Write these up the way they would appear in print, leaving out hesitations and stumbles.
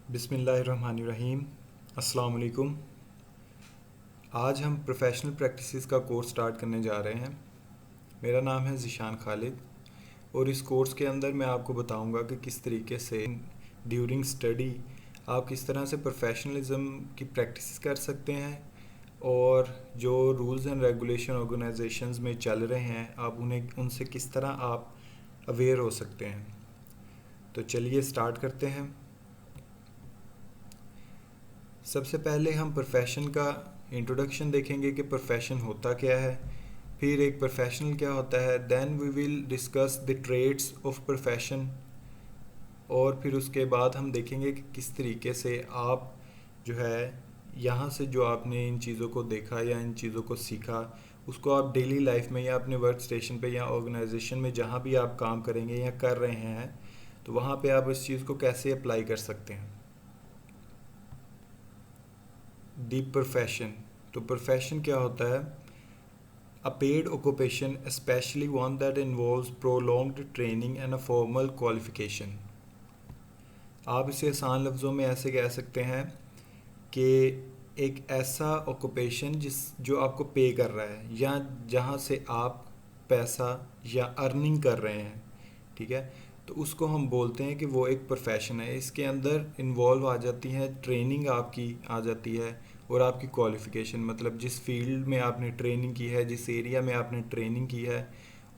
बिस्मिल्लाहिर्रहमानिर्रहीम। अस्सलाम वालेकुम। आज हम प्रोफेशनल प्रैक्टिसेस का कोर्स स्टार्ट करने जा रहे हैं। मेरा नाम है ज़ीशान खालिद और इस कोर्स के अंदर मैं आपको बताऊंगा कि किस तरीके से ड्यूरिंग स्टडी आप किस तरह से प्रोफेशनलिज्म की प्रैक्टिस कर सकते हैं और जो रूल्स एंड रेगुलेशन ऑर्गेनाइजेशंस में चल रहे हैं आप उन्हें उनसे किस तरह आप अवेयर हो सकते हैं। तो चलिए स्टार्ट करते हैं। सबसे पहले हम प्रोफेशन का इंट्रोडक्शन देखेंगे कि प्रोफेशन होता क्या है, फिर एक प्रोफेशनल क्या होता है, then we will discuss the trades of profession और फिर उसके बाद हम देखेंगे कि किस तरीके से आप जो है यहाँ से जो आपने इन चीज़ों को देखा या इन चीज़ों को सीखा उसको आप डेली लाइफ में या अपने वर्क स्टेशन पे या ऑर्गेनाइजेशन में जहाँ भी आप काम करेंगे या कर रहे हैं तो वहाँ पे आप इस चीज़ को कैसे अप्लाई कर सकते हैं। दी प्रोफेशन, तो प्रोफेशन क्या होता है? A paid occupation, especially one that involves prolonged training and a formal qualification। आप इसे आसान लफ्ज़ों में ऐसे कह सकते हैं कि एक ऐसा ऑक्यूपेशन जो आपको पे कर रहा है या जहाँ से आप पैसा या अर्निंग कर रहे हैं, ठीक है, तो उसको हम बोलते हैं कि वो एक प्रोफेशन है। इसके अंदर इन्वॉल्व आ जाती है ट्रेनिंग, आपकी आ जाती है और आपकी क्वालिफ़िकेशन, मतलब जिस फील्ड में आपने ट्रेनिंग की है, जिस एरिया में आपने ट्रेनिंग की है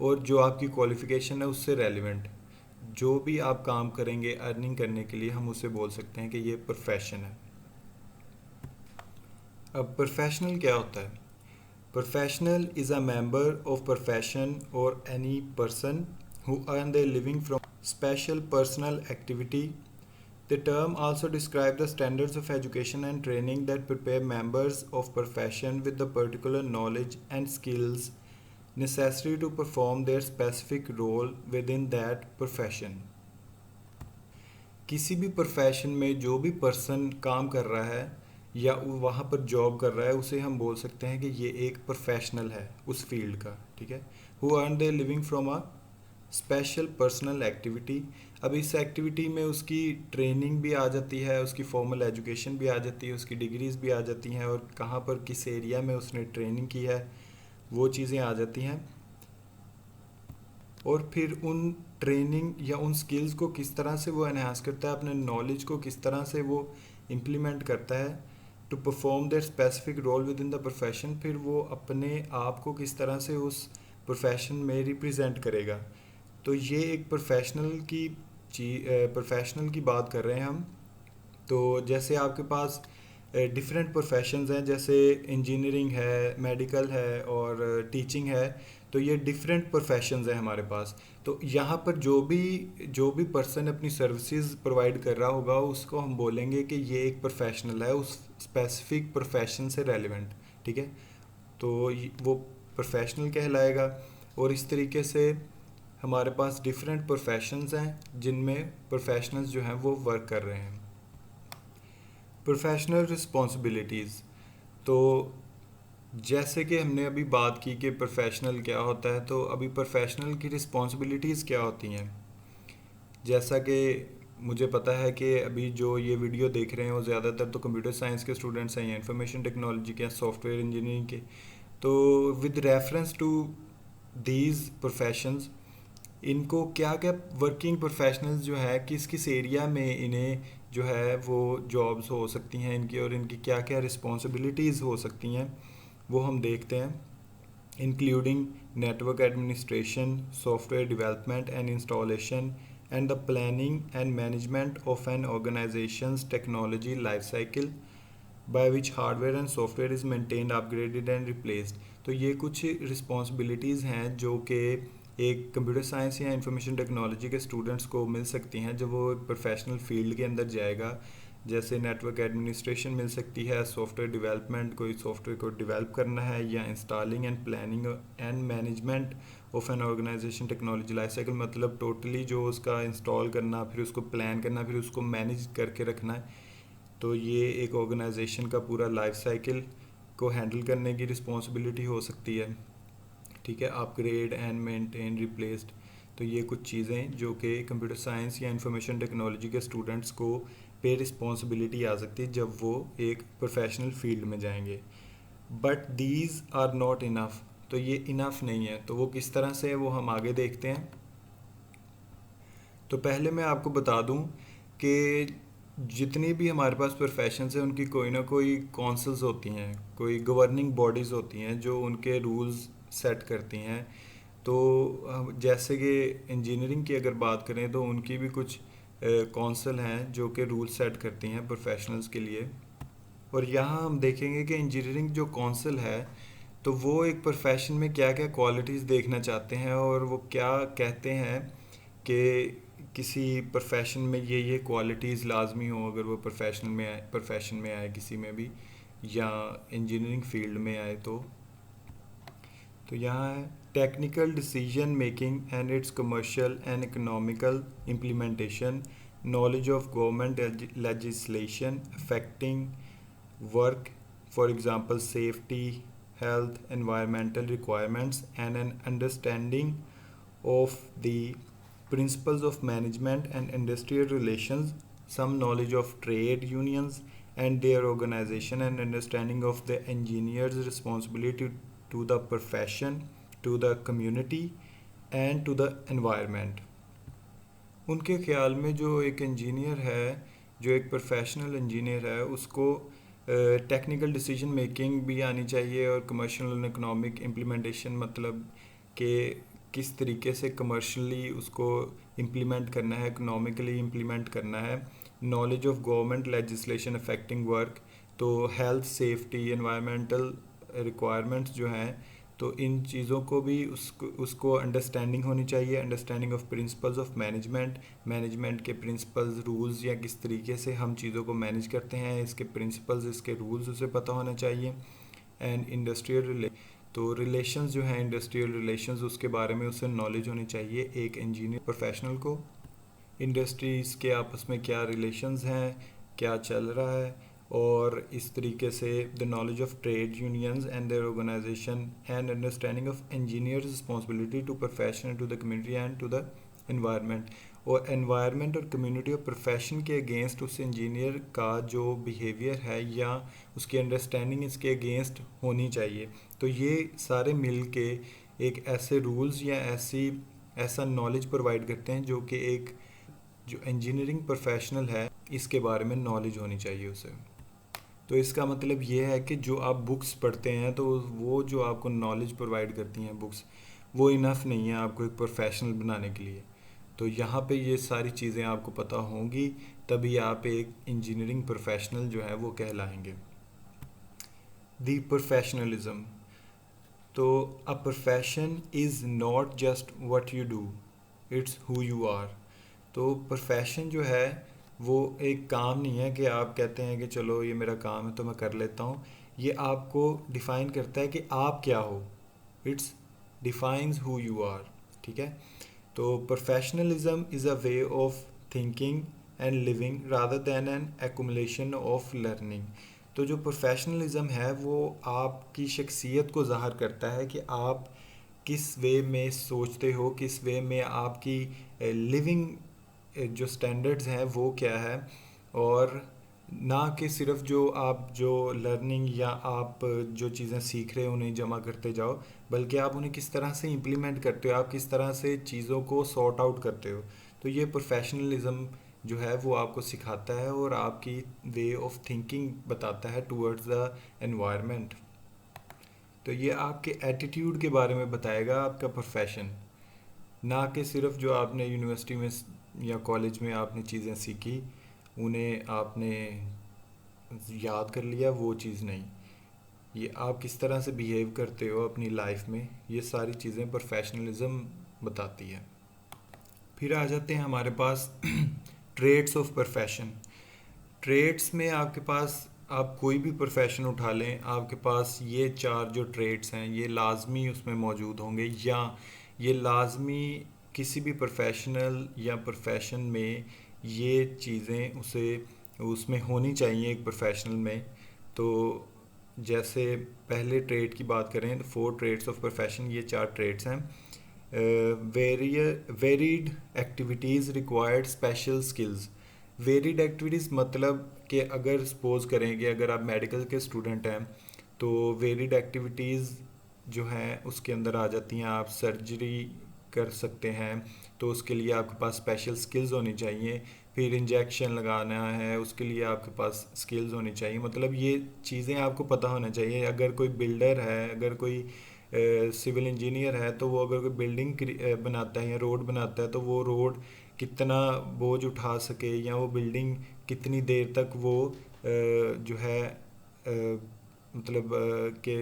और जो आपकी क्वालिफ़िकेशन है उससे रेलिवेंट जो भी आप काम करेंगे अर्निंग करने के लिए, हम उसे बोल सकते हैं कि ये प्रोफेशन है। अब प्रोफेशनल क्या होता है? Professional is a member of profession और any person who earn their living from special personal activity. The term also describes the standards of education and training that prepare members of profession with the particular knowledge and skills necessary to perform their specific role within that profession. किसी भी profession में जो भी person काम कर रहा है या वहाँ पर जॉब कर रहा है उसे हम बोल सकते हैं कि ये एक प्रोफेशनल है उस फील्ड का, ठीक है। Who earn their living from a special personal activity. अब इस एक्टिविटी में उसकी ट्रेनिंग भी आ जाती है, उसकी फॉर्मल एजुकेशन भी आ जाती है, उसकी डिग्रीज भी आ जाती हैं और कहाँ पर किस एरिया में उसने ट्रेनिंग की है वो चीज़ें आ जाती हैं। और फिर उन ट्रेनिंग या उन स्किल्स को किस तरह से वो एनहांस करता है, अपने नॉलेज को किस तरह से वो इम्प्लीमेंट करता है to perform their specific role within the profession. फिर वो अपने आप को किस तरह से उस प्रोफेशन में रिप्रेजेंट करेगा। तो ये एक प्रोफेशनल की बात कर रहे हैं हम। तो जैसे आपके पास डिफरेंट प्रोफेशंस हैं, जैसे इंजीनियरिंग है, मेडिकल है और टीचिंग है, तो ये डिफरेंट प्रोफेशंस हैं हमारे पास। तो यहाँ पर जो भी पर्सन अपनी सर्विसेज प्रोवाइड कर रहा होगा उसको हम बोलेंगे कि ये एक प्रोफेशनल है उस स्पेसिफिक प्रोफेशन से रेलिवेंट, ठीक है। तो वो प्रोफेशनल कहलाएगा। और इस तरीके से हमारे पास डिफरेंट प्रोफेशंस हैं जिनमें प्रोफेशनल्स जो हैं वो वर्क कर रहे हैं। प्रोफेशनल रिस्पॉन्सिबिलिटीज़, तो जैसे कि हमने अभी बात की कि प्रोफेशनल क्या होता है, तो अभी प्रोफेशनल की रिस्पॉन्सिबिलिटीज़ क्या होती हैं। जैसा कि मुझे पता है कि अभी जो ये वीडियो देख रहे हैं वो ज़्यादातर तो कंप्यूटर साइंस के स्टूडेंट्स हैं या इंफॉर्मेशन टेक्नोलॉजी के, सॉफ्टवेयर इंजीनियरिंग के। तो with reference to these professions, इनको क्या क्या वर्किंग प्रोफेशनल्स जो है किस किस एरिया में इन्हें जो है वो जॉब्स हो सकती हैं इनकी, और इनकी क्या क्या रिस्पॉन्सिबिलिटीज़ हो सकती हैं वो हम देखते हैं। Including network administration, software development and installation and the planning and management of an organization's technology life cycle by which hardware and software is maintained, upgraded and replaced. तो ये कुछ रिस्पॉन्सिबिलिटीज़ हैं जो कि एक कंप्यूटर साइंस या information technology के students को मिल सकती हैं जब वो एक प्रोफेशनल फील्ड के अंदर जाएगा। जैसे नेटवर्क एडमिनिस्ट्रेशन मिल सकती है, सॉफ्टवेयर डेवलपमेंट, कोई सॉफ्टवेयर को डेवलप करना है, या installing and planning and management of an organization technology life cycle, मतलब टोटली जो उसका इंस्टॉल करना, फिर उसको प्लान करना, फिर उसको मैनेज करके रखना है। तो ये एक ऑर्गेनाइजेशन का पूरा लाइफ साइकिल को हैंडल करने की रिस्पॉन्सिबिलिटी हो सकती है, ठीक है। अपग्रेड एंड मेंटेन, रिप्लेस्ड, तो ये कुछ चीज़ें जो कि कंप्यूटर साइंस या इंफॉर्मेशन टेक्नोलॉजी के स्टूडेंट्स को पे रिस्पॉन्सिबिलिटी आ सकती है जब वो एक प्रोफेशनल फील्ड में जाएंगे। But these are not enough, तो ये इनफ नहीं है। तो वो किस तरह से है वो हम आगे देखते हैं। तो पहले मैं आपको बता दूं कि जितनी भी हमारे पास प्रोफेशंस हैं उनकी कोई ना कोई काउंसिल्स होती हैं, कोई गवर्निंग बॉडीज़ होती हैं जो उनके रूल्स सेट करती हैं। तो जैसे कि इंजीनियरिंग की अगर बात करें तो उनकी भी कुछ काउंसिल हैं जो कि रूल सेट करती हैं प्रोफेशनल्स के लिए। और यहाँ हम देखेंगे कि इंजीनियरिंग जो काउंसिल है तो वो एक प्रोफेशन में क्या क्या क्वालिटीज़ देखना चाहते हैं और वो क्या कहते हैं कि किसी प्रोफेशन में ये क्वालिटीज़ लाजमी हो अगर वो प्रोफेशन में आए किसी में भी, या इंजीनियरिंग फील्ड में आए। तो यहाँ है technical decision making and it's commercial and economical implementation, knowledge of government legislation affecting work, for example safety, health, environmental requirements, and an understanding of the principles of management and industrial relations, some knowledge of trade unions and their organization, and understanding of the engineer's responsibility to the profession, to the community and to the environment। उनके ख्याल में जो एक engineer है, जो एक professional engineer है, उसको टेक्निकल डिसीजन मेकिंग भी आनी चाहिए और कमर्शियल एंड इकोनॉमिक इम्प्लीमेंटेशन, मतलब कि किस तरीके से कमर्शियली उसको इम्प्लीमेंट करना है, इकोनॉमिकली इम्प्लीमेंट करना है। Knowledge of government legislation affecting work, तो हेल्थ सेफ्टी एनवायरमेंटल रिक्वायरमेंट्स जो हैं, तो इन चीज़ों को भी उसको अंडरस्टैंडिंग होनी चाहिए। Understanding of principles of management के प्रिंसिपल्स रूल्स, या किस तरीके से हम चीज़ों को मैनेज करते हैं, इसके प्रिंसिपल्स इसके रूल्स उसे पता होना चाहिए। एंड इंडस्ट्रियल तो रिलेशंस जो हैं, इंडस्ट्रियल रिलेशंस, उसके बारे में उसे नॉलेज होनी चाहिए एक इंजीनियर प्रोफेशनल को। इंडस्ट्रीज़ के आपस में क्या रिलेशंस हैं, क्या चल रहा है, और इस तरीके से the knowledge of trade unions and their organization and understanding of engineers responsibility to profession to the community and to the environment. और एनवायरनमेंट और कम्युनिटी और प्रोफेशन के अगेंस्ट उस इंजीनियर का जो बिहेवियर है या उसकी अंडरस्टैंडिंग इसके अगेंस्ट होनी चाहिए। तो ये सारे मिल के एक ऐसे रूल्स या ऐसा नॉलेज प्रोवाइड करते हैं जो कि एक जो इंजीनियरिंग प्रोफेशनल है इसके बारे में नॉलेज होनी चाहिए उसे। तो इसका मतलब ये है कि जो आप बुक्स पढ़ते हैं तो वो जो आपको नॉलेज प्रोवाइड करती हैं बुक्स, वो इनफ नहीं है आपको एक प्रोफेशनल बनाने के लिए। तो यहाँ पे ये सारी चीज़ें आपको पता होंगी, तभी आप एक इंजीनियरिंग प्रोफेशनल जो है वो कहलाएंगे। दी प्रोफेशनलिज्म, तो a profession is not just what you do, it's who you are. तो प्रोफेशन जो है वो एक काम नहीं है कि आप कहते हैं कि चलो ये मेरा काम है तो मैं कर लेता हूँ। ये आपको डिफ़ाइन करता है कि आप क्या हो। It's defines who you are. ठीक है। तो professionalism is a way of thinking and living rather than an accumulation of learning. तो जो प्रोफेशनलिज्म है वो आपकी शख्सियत को ज़ाहिर करता है कि आप किस वे में सोचते हो, किस वे में आपकी लिविंग जो स्टैंडर्ड्स हैं वो क्या है, और ना कि सिर्फ जो लर्निंग या आप जो चीज़ें सीख रहे हो उन्हें जमा करते जाओ, बल्कि आप उन्हें किस तरह से इम्प्लीमेंट करते हो, आप किस तरह से चीज़ों को सॉर्ट आउट करते हो। तो ये प्रोफेशनलिज्म जो है वो आपको सिखाता है और आपकी वे ऑफ थिंकिंग बताता है टूवर्ड्स द एनवायरनमेंट। तो ये आपके एटीट्यूड के बारे में बताएगा आपका प्रोफेशन, ना कि सिर्फ जो आपने यूनिवर्सिटी में या कॉलेज में आपने चीज़ें सीखी उन्हें आपने याद कर लिया, वो चीज़ नहीं। ये आप किस तरह से बिहेव करते हो अपनी लाइफ में, ये सारी चीज़ें प्रोफेशनलिज्म बताती है। फिर आ जाते हैं हमारे पास ट्रेड्स ऑफ प्रोफेशन। ट्रेड्स में आपके पास आप कोई भी प्रोफेशन उठा लें, आपके पास ये चार जो ट्रेड्स हैं ये लाजमी उसमें मौजूद होंगे, या ये लाजमी किसी भी प्रोफेशनल या प्रोफेशन में ये चीज़ें उसमें होनी चाहिए एक प्रोफेशनल में। तो जैसे पहले ट्रेड की बात करें तो 4 ट्रेड्स ऑफ प्रोफेशन, ये 4 ट्रेड्स हैं। Varied activities required special skills, varied activities मतलब कि अगर सपोज करें कि अगर आप मेडिकल के स्टूडेंट हैं तो वेरिड एक्टिविटीज़ जो हैं उसके अंदर आ जाती हैं। आप सर्जरी कर सकते हैं तो उसके लिए आपके पास स्पेशल स्किल्स होनी चाहिए। फिर इंजेक्शन लगाना है उसके लिए आपके पास स्किल्स होनी चाहिए। मतलब ये चीज़ें आपको पता होना चाहिए। अगर कोई बिल्डर है, अगर कोई सिविल इंजीनियर है, तो वो अगर कोई बिल्डिंग बनाता है या रोड बनाता है तो वो रोड कितना बोझ उठा सके या वो बिल्डिंग कितनी देर तक वो जो है मतलब कि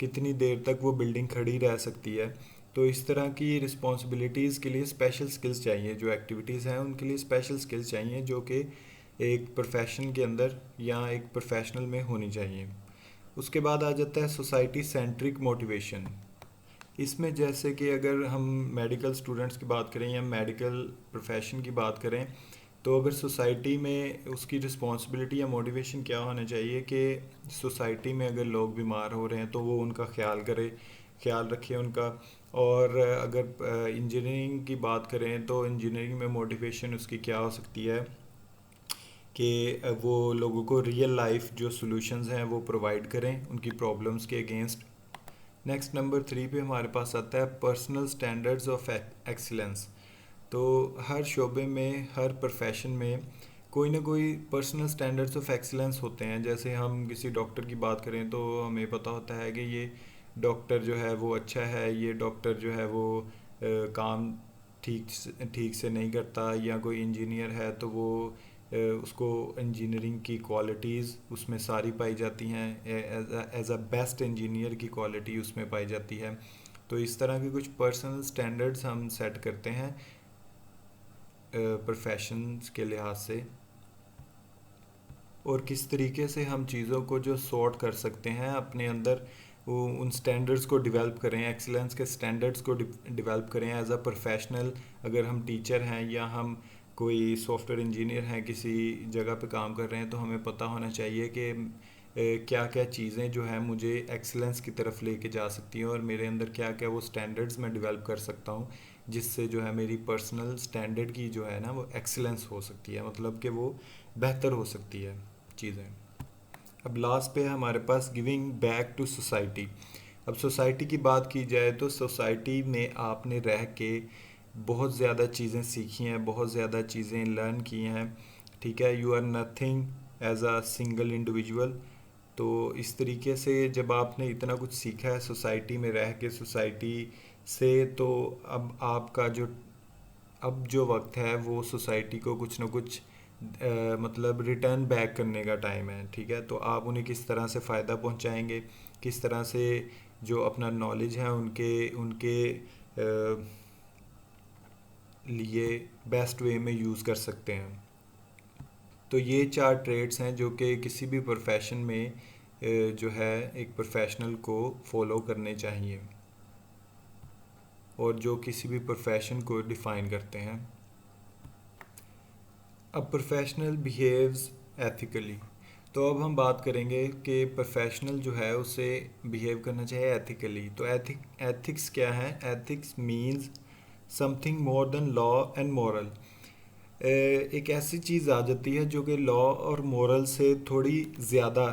कितनी देर तक वो बिल्डिंग खड़ी रह सकती है। तो इस तरह की रिस्पॉन्सिबिलिटीज़ के लिए स्पेशल स्किल्स चाहिए। जो एक्टिविटीज़ हैं उनके लिए स्पेशल स्किल्स चाहिए जो कि एक प्रोफेशन के अंदर या एक प्रोफेशनल में होनी चाहिए। उसके बाद आ जाता है सोसाइटी सेंट्रिक मोटिवेशन। इसमें जैसे कि अगर हम मेडिकल स्टूडेंट्स की बात करें या मेडिकल प्रोफेशन की बात करें तो अगर सोसाइटी में उसकी रिस्पॉन्सिबिलिटी या मोटिवेशन क्या होना चाहिए कि सोसाइटी में अगर लोग बीमार हो रहे हैं तो वो उनका ख्याल करे, ख्याल रखे उनका। और अगर इंजीनियरिंग की बात करें तो इंजीनियरिंग में मोटिवेशन उसकी क्या हो सकती है कि वो लोगों को रियल लाइफ जो सॉल्यूशंस हैं वो प्रोवाइड करें उनकी प्रॉब्लम्स के अगेंस्ट। नेक्स्ट नंबर 3 पे हमारे पास आता है पर्सनल स्टैंडर्ड्स ऑफ एक्सीलेंस। तो हर शोबे में, हर प्रोफेशन में कोई ना कोई पर्सनल स्टैंडर्ड्स ऑफ एक्सीलेंस होते हैं। जैसे हम किसी डॉक्टर की बात करें तो हमें पता होता है कि ये डॉक्टर जो है वो अच्छा है, ये डॉक्टर जो है वो काम ठीक से नहीं करता। या कोई इंजीनियर है तो वो उसको इंजीनियरिंग की क्वालिटीज़ उसमें सारी पाई जाती हैं। एज अ बेस्ट इंजीनियर की क्वालिटी उसमें पाई जाती है। तो इस तरह के कुछ पर्सनल स्टैंडर्ड्स हम सेट करते हैं प्रोफेशंस के लिहाज से। और किस तरीके से हम चीज़ों को जो सॉर्ट कर सकते हैं अपने अंदर, वो उन स्टैंडर्ड्स को डेवलप करें, एक्सीलेंस के स्टैंडर्ड्स को डेवलप करें एज अ प्रोफेशनल। अगर हम टीचर हैं या हम कोई सॉफ्टवेयर इंजीनियर हैं, किसी जगह पे काम कर रहे हैं, तो हमें पता होना चाहिए कि क्या क्या चीज़ें जो हैं मुझे एक्सीलेंस की तरफ लेके जा सकती हैं और मेरे अंदर क्या क्या वो स्टैंडर्ड्स मैं डेवलप कर सकता हूँ जिससे जो है मेरी पर्सनल स्टैंडर्ड की जो है ना वो एक्सीलेंस हो सकती है, मतलब कि वो बेहतर हो सकती है चीज़ें। अब लास्ट पे है हमारे पास गिविंग बैक टू सोसाइटी। अब सोसाइटी की बात की जाए तो सोसाइटी में आपने रह के बहुत ज़्यादा चीज़ें सीखी हैं, बहुत ज़्यादा चीज़ें लर्न की हैं। ठीक है, you are nothing as a single individual. तो इस तरीके से जब आपने इतना कुछ सीखा है सोसाइटी में रह के, सोसाइटी से, तो अब आपका जो अब जो वक्त है वो सोसाइटी को कुछ ना कुछ मतलब रिटर्न बैक करने का टाइम है। ठीक है, तो आप उन्हें किस तरह से फ़ायदा पहुंचाएंगे, किस तरह से जो अपना नॉलेज है उनके उनके लिए बेस्ट वे में यूज़ कर सकते हैं। तो ये 4 ट्रेड्स हैं जो कि किसी भी प्रोफेशन में जो है एक प्रोफेशनल को फॉलो करने चाहिए और जो किसी भी प्रोफेशन को डिफ़ाइन करते हैं। अब प्रोफेशनल बिहेव्स एथिकली। तो अब हम बात करेंगे कि प्रोफेशनल जो है उसे बिहेव करना चाहिए एथिकली। तो एथिक्स क्या है? Ethics means something more than law and moral. एक ऐसी चीज़ आ जाती है जो कि लॉ और मॉरल से थोड़ी ज़्यादा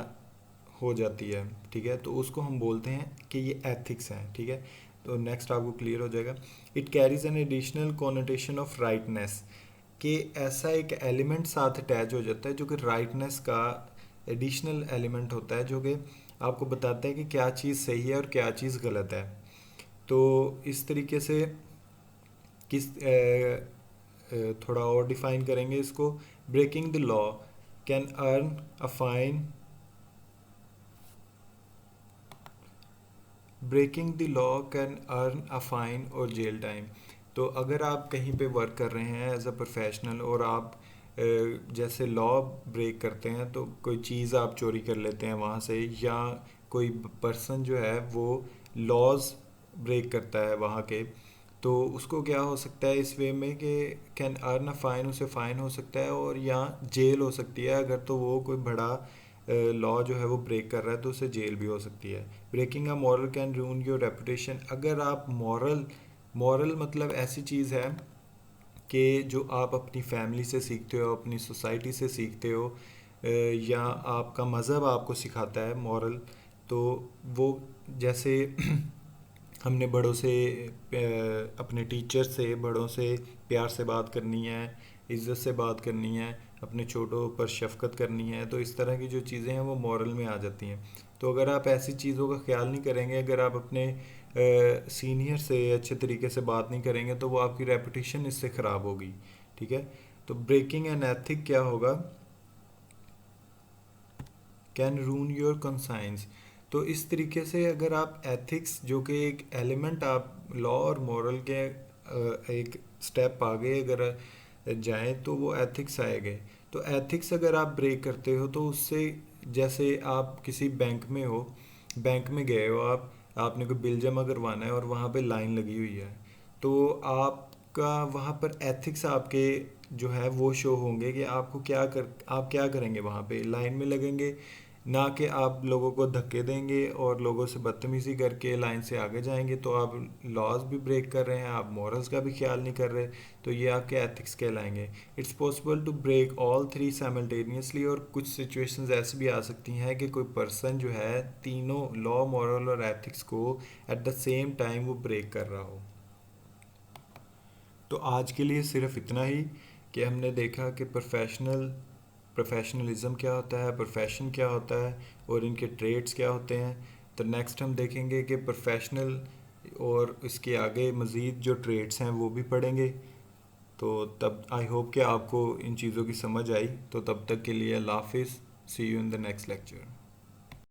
हो जाती है। ठीक है, तो उसको हम बोलते हैं कि ये एथिक्स हैं। ठीक है, तो नेक्स्ट आपको क्लियर हो जाएगा। It carries an additional connotation of rightness, कि ऐसा एक एलिमेंट साथ अटैच हो जाता है जो कि राइटनेस का एडिशनल एलिमेंट होता है, जो कि आपको बताता है कि क्या चीज़ सही है और क्या चीज़ गलत है। तो इस तरीके से किस थोड़ा और डिफाइन करेंगे इसको। Breaking the law can earn a fine, breaking the law can earn a fine और जेल टाइम। तो अगर आप कहीं पे वर्क कर रहे हैं एज अ प्रोफेशनल और आप जैसे लॉ ब्रेक करते हैं, तो कोई चीज़ आप चोरी कर लेते हैं वहाँ से, या कोई पर्सन जो है वो लॉज ब्रेक करता है वहाँ के, तो उसको क्या हो सकता है इस वे में कि कैन अर्न अ फाइन, उसे फ़ाइन हो सकता है और या जेल हो सकती है। अगर तो वो कोई बड़ा लॉ जो है वो ब्रेक कर रहा है तो उसे जेल भी हो सकती है। Breaking a moral can ruin your reputation. अगर आप मॉरल, मॉरल मतलब ऐसी चीज़ है कि जो आप अपनी फैमिली से सीखते हो, अपनी सोसाइटी से सीखते हो, या आपका मज़हब आपको सिखाता है मॉरल, तो वो जैसे हमने बड़ों से अपने टीचर से, बड़ों से प्यार से बात करनी है, इज़्ज़त से बात करनी है, अपने छोटों पर शफ़क़त करनी है, तो इस तरह की जो चीज़ें हैं वो मॉरल में आ जाती हैं। तो अगर आप ऐसी चीज़ों का ख्याल नहीं करेंगे, अगर आप अपने सीनियर से अच्छे तरीके से बात नहीं करेंगे, तो वो आपकी रेपुटेशन इससे ख़राब होगी। ठीक है। तो ब्रेकिंग एन एथिक क्या होगा, कैन रून योर कंसाइंस। तो इस तरीके से अगर आप एथिक्स, जो कि एक एलिमेंट, आप लॉ और मॉरल के एक स्टेप आगे अगर जाएं तो वो एथिक्स आएंगे। तो एथिक्स अगर आप ब्रेक करते हो तो उससे, जैसे आप किसी बैंक में हो, बैंक में गए हो आप, आपने कोई बिल जमा करवाना है और वहाँ पे लाइन लगी हुई है, तो आपका वहाँ पर एथिक्स आपके जो है वो शो होंगे कि आपको आप क्या करेंगे वहाँ पे, लाइन में लगेंगे, ना कि आप लोगों को धक्के देंगे और लोगों से बदतमीज़ी करके लाइन से आगे जाएंगे। तो आप लॉज भी ब्रेक कर रहे हैं, आप मॉरल्स का भी ख्याल नहीं कर रहे, तो ये आपके एथिक्स कहलाएंगे। It's possible to break all three simultaneously. और कुछ सिचुएशंस ऐसी भी आ सकती हैं कि कोई पर्सन जो है तीनों लॉ, मॉरल और एथिक्स को एट द सेम टाइम वो ब्रेक कर रहा हो। तो आज के लिए सिर्फ इतना ही कि हमने देखा कि प्रोफेशनलिज्म क्या होता है, प्रोफेशन क्या होता है, और इनके ट्रेड्स क्या होते हैं। तो नेक्स्ट हम देखेंगे कि प्रोफेशनल और इसके आगे मज़ीद जो ट्रेड्स हैं वो भी पढ़ेंगे। तो तब आई होप कि आपको इन चीज़ों की समझ आई। तो तब तक के लिए अल्लाह हाफिज़, see you in the next lecture.